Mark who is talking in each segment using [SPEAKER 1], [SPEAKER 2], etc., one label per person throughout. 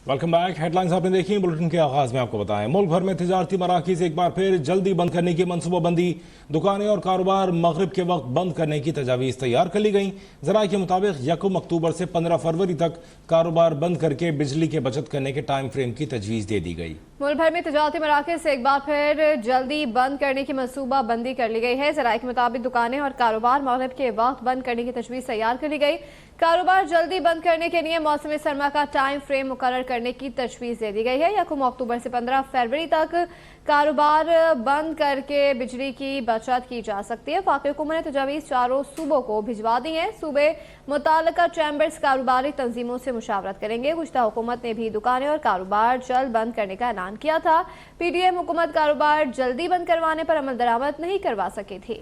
[SPEAKER 1] Welcome back. Headlines आपने देखी। Bulletin के आगाज में आपको बताएं, मुल्क भर में तिजारती मराकिज एक बार फिर जल्दी बंद करने की मनसूबाबंदी। दुकानें और कारोबार मगरिब के वक्त बंद करने की तजावीज़ तैयार कर ली गई। ज़राए के मुताबिक 1 अक्टूबर से 15 फरवरी तक कारोबार बंद करके बिजली के बचत करने के टाइम फ्रेम की तजवीज़ दे दी गई।
[SPEAKER 2] मुल्क भर में तिजारती मराकिज से एक बार फिर जल्दी बंद करने की मनसूबा बंदी कर ली गई है। ज़राए के मुताबिक दुकानें और कारोबार मगरिब के वक्त बंद करने की तजवीज़ तैयार कर ली गई। कारोबार जल्दी बंद करने के लिए मौसम सरमा का टाइम फ्रेम मुकर्रर करने की तजवीज़ दे दी गई है। 1 अक्टूबर से 15 फरवरी तक कारोबार बंद करके बिजली की बचत की जा सकती है। वफाकी हुकूमत ने तजावीज़ चारों सूबों को भिजवा दी हैं। सूबे मुताल्लिका चैम्बर्स कारोबारी तंजीमों से मुशावरत करेंगे। गुज़श्ता हुकूमत ने भी दुकानें और कारोबार जल्द बंद करने का ऐलान किया था। PDM हुकूमत कारोबार जल्दी बंद करवाने पर अमल दरामद नहीं करवा सकी थी।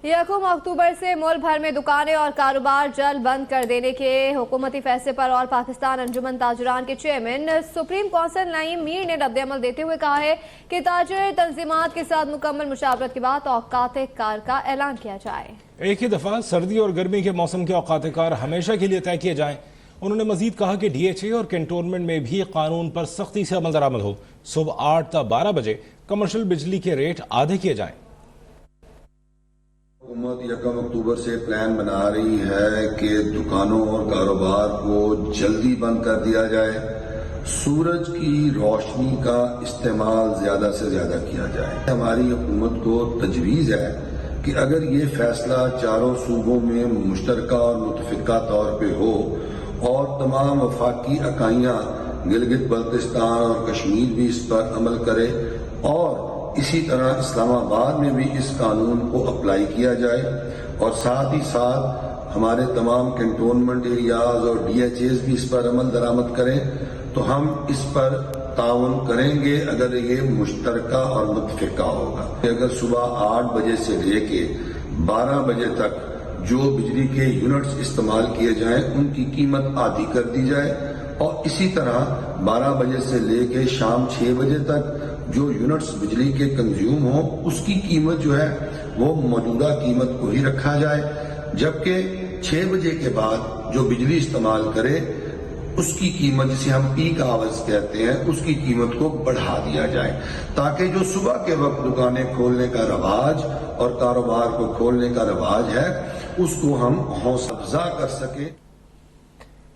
[SPEAKER 2] 1 अक्टूबर से मुल्क भर में दुकानें और कारोबार जल्द बंद कर देने के हुकूमती फैसले पर और पाकिस्तान अंजुमन ताजरान के chairman supreme council Naeem Mir ने रद्द-ए-अमल देते हुए कहा है कि ताजर तंजीमात के साथ मुकम्मल मुशावरत के बाद औकात कार का ऐलान किया जाए।
[SPEAKER 1] एक ही दफा सर्दी और गर्मी के मौसम के औकात कार हमेशा के लिए तय किए जाएं। उन्होंने मजीद कहा कि DHA और कैंटोनमेंट में भी कानून पर सख्ती से अमल दरामद हो। सुबह 8 से 12 बजे कमर्शियल बिजली के रेट आधे किए जाएं।
[SPEAKER 3] हुकूमत 1 अक्टूबर से प्लान बना रही है कि दुकानों और कारोबार को जल्दी बंद कर दिया जाए। सूरज की रोशनी का इस्तेमाल ज्यादा से ज्यादा किया जाए। हमारी हुकूमत को तजवीज़ है कि अगर ये फैसला चारों सूबों में मुश्तरका और मुतफिका तौर पे हो और तमाम वफाकी इकाइयां गिलगित बल्तिस्तान और कश्मीर भी इस पर अमल करे और इसी तरह इस्लामाबाद में भी इस कानून को अप्लाई किया जाए और साथ ही साथ हमारे तमाम कैंटोनमेंट एरियाज और DHAs भी इस पर अमल दरामद करें, तो हम इस पर ताउन करेंगे अगर ये मुश्तरका और मुतफिका होगा। अगर सुबह 8 बजे से लेके 12 बजे तक जो बिजली के यूनिट्स इस्तेमाल किए जाएं उनकी कीमत आधी कर दी जाए और इसी तरह 12 बजे से लेके शाम 6 बजे तक जो यूनिट्स बिजली के कंज्यूम हो उसकी कीमत जो है वो मौजूदा कीमत को ही रखा जाए, जबकि 6 बजे के बाद जो बिजली इस्तेमाल करे उसकी कीमत, जिसे हम पीक आवर्स कहते हैं, उसकी कीमत को बढ़ा दिया जाए ताकि जो सुबह के वक्त दुकानें खोलने का रवाज और कारोबार को खोलने का रवाज है उसको हम हौसला अफजा कर सके।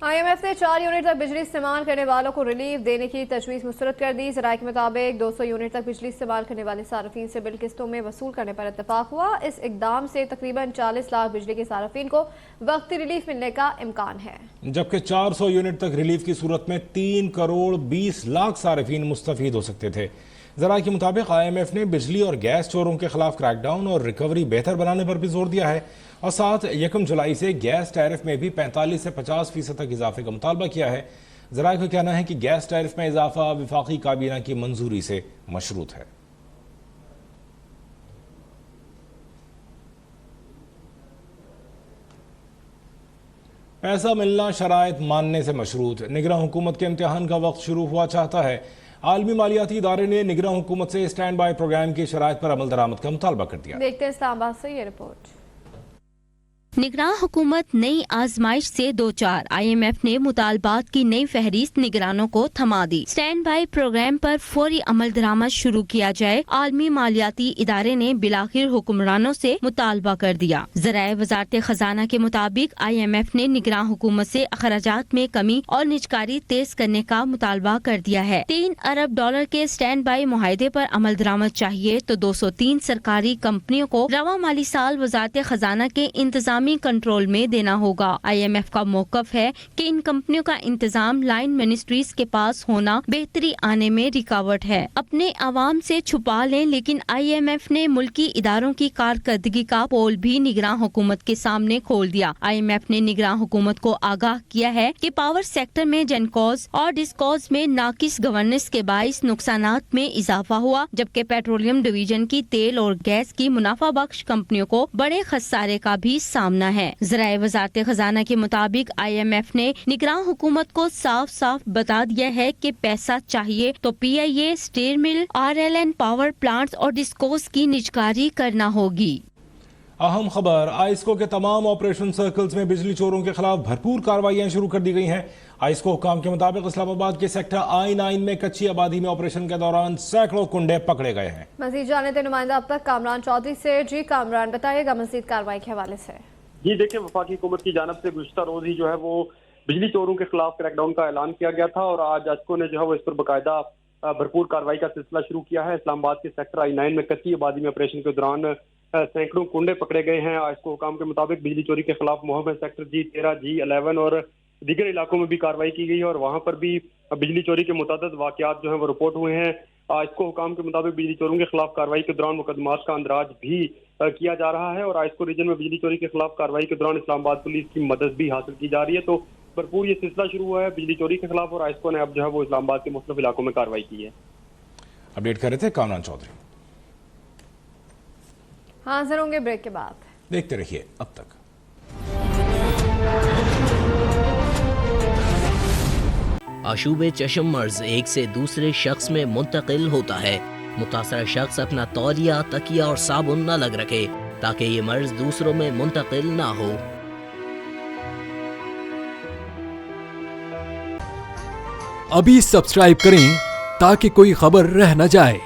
[SPEAKER 2] IMF ने 4 यूनिट तक बिजली इस्तेमाल करने वालों को रिलीफ देने की तजवीज़ मुस्तरद कर दी। ज़राए के मुताबिक 200 यूनिट तक बिजली इस्तेमाल करने वाले सार्फिन से बिल किस्तों में वसूल करने पर इत्तफाक हुआ। इस इकदाम से तकरीबन 40 लाख बिजली के सार्फिन को वक्ती रिलीफ मिलने का इम्कान है,
[SPEAKER 1] जबकि 400 यूनिट तक रिलीफ की सूरत में 3 करोड़ 20 लाख सार्फिन मुस्तफीद हो सकते थे। ज़राए के मुताबिक IMF ने बिजली और गैस चोरों के खिलाफ क्रैकडाउन और रिकवरी बेहतर बनाने पर भी जोर दिया है और साथ 1 जुलाई से गैस टैरिफ में भी 45 से 50% तक इजाफे का मुतालबा किया है। ज़राए का कहना है कि गैस टैरिफ में इजाफा वफाकी काबीना की मंजूरी से मशरूत है। पैसा मिलना शराइत मानने से मशरूत। निगरान हुकूमत के इम्तिहान का वक्त शुरू हुआ चाहता है। आलमी मालियाती इदारे ने निगरान हुकूमत से स्टैंड बाय प्रोग्राम की शराइत पर अमल दरामद का मुतालबा कर दिया।
[SPEAKER 2] देखते हैं इस्लामाबाद से ये रिपोर्ट।
[SPEAKER 4] निगरान हुकूमत नई आजमाइश से दो चार। IMF ने मुतालबात की नई फहरिस्त निगरानों को थमा दी। स्टैंड बाय प्रोग्राम पर फौरी अमल दरामद शुरू किया जाए। आलमी मालियाती इदारे ने बिलाखिर हुक्मरानों से मुतालबा कर दिया। ज़राए वजारत खजाना के मुताबिक IMF ने निगरान हुकूमत से अखराजात में कमी और निजकारी तेज करने का मुतालबा कर दिया है। $3 अरब के स्टैंड बाय मुआहदे पर अमल दरामद चाहिए तो 203 सरकारी कंपनियों को रवा माली साल वजारत खजाना के इंतजाम कंट्रोल में देना होगा। IMF का मौकफ है कि इन कंपनियों का इंतजाम लाइन मिनिस्ट्रीज के पास होना बेहतरी आने में रुकावट है। अपने आवाम से छुपा लें, लेकिन IMF ने मुल्की इदारों की कारकर्दगी का पोल भी निगरान हुकूमत के सामने खोल दिया। IMF ने निगरान हुकूमत को आगाह किया है कि पावर सेक्टर में जेनकॉज और डिस्कॉज में नाकिस गवर्नेंस के बाइस नुकसानात में इजाफा हुआ, जबकि पेट्रोलियम डिवीजन की तेल और गैस की मुनाफा बख्श कंपनियों को बड़े खसारे का भी सामना है। ज़राए वजारत खजाना के मुताबिक IMF ने निगरान हुकूमत को साफ साफ बता दिया है कि पैसा चाहिए तो PIA, steel mill, RLN power plants और डिस्कोस की निजकारी करना होगी।
[SPEAKER 1] अहम खबर, आइस्को के तमाम ऑपरेशन सर्कल्स में बिजली चोरों के खिलाफ भरपूर कार्रवाइयां शुरू कर दी गई हैं। आइस्को हुकाम के मुताबिक इस्लामाबाद के सेक्टर I9 में कच्ची आबादी में ऑपरेशन के दौरान सैकड़ों कुंडे पकड़े गए हैं।
[SPEAKER 2] मजीद जाने थे नुमाइंदा अब तक कामरान चौधरी से। जी कामरान, बताइएगा मजीद कार्रवाई के हवाले से।
[SPEAKER 5] जी देखिए, वफाकी हुकूमत की जानब से गुज़श्ता रोज ही जो है वो बिजली चोरों के खिलाफ क्रैकडाउन का ऐलान किया गया था और आज आइस्को ने जो है वो इस पर बाकायदा भरपूर कार्रवाई का सिलसिला शुरू किया है। इस्लामाबाद के सेक्टर I9 में कच्ची आबादी में ऑपरेशन के दौरान सैकड़ों कुंडे पकड़े गए हैं। आइस्को हुकाम के मुताबिक बिजली चोरी के खिलाफ मोहम्मद में सेक्टर G13, G11 और दीगर इलाकों में भी कार्रवाई की गई है और वहां पर भी बिजली चोरी के मुतअद्दिद वाक़यात जो है वो रिपोर्ट हुए हैं। आइस्को हुकाम के मुताबिक बिजली चोरों के खिलाफ कार्रवाई के दौरान मुकदमात का अंदराज भी किया जा रहा है और आइस्को रीजन में बिजली चोरी के खिलाफ कार्रवाई के दौरान इस्लामाबाद पुलिस की मदद भी हासिल की जा रही है। तो भरपूर ये सिलसिला शुरू हुआ है बिजली चोरी के खिलाफ और आइस्को ने अब जो है वो इस्लामाबाद के मुख्तलिफ इलाकों में कार्रवाई की है।
[SPEAKER 1] अपडेट कर रहे थे कामरान चौधरी।
[SPEAKER 2] हाजिर होंगे ब्रेक के बाद,
[SPEAKER 1] देखते रहिए अब तक।
[SPEAKER 6] आशूब चश्म मर्ज एक से दूसरे शख्स में मुंतकिल होता है। मुतासरा शख्स अपना तौलिया, तकिया और साबुन न लग रखे ताकि ये मर्ज दूसरों में मुंतकिल ना हो।
[SPEAKER 7] अभी सब्सक्राइब करें ताकि कोई खबर रह न जाए।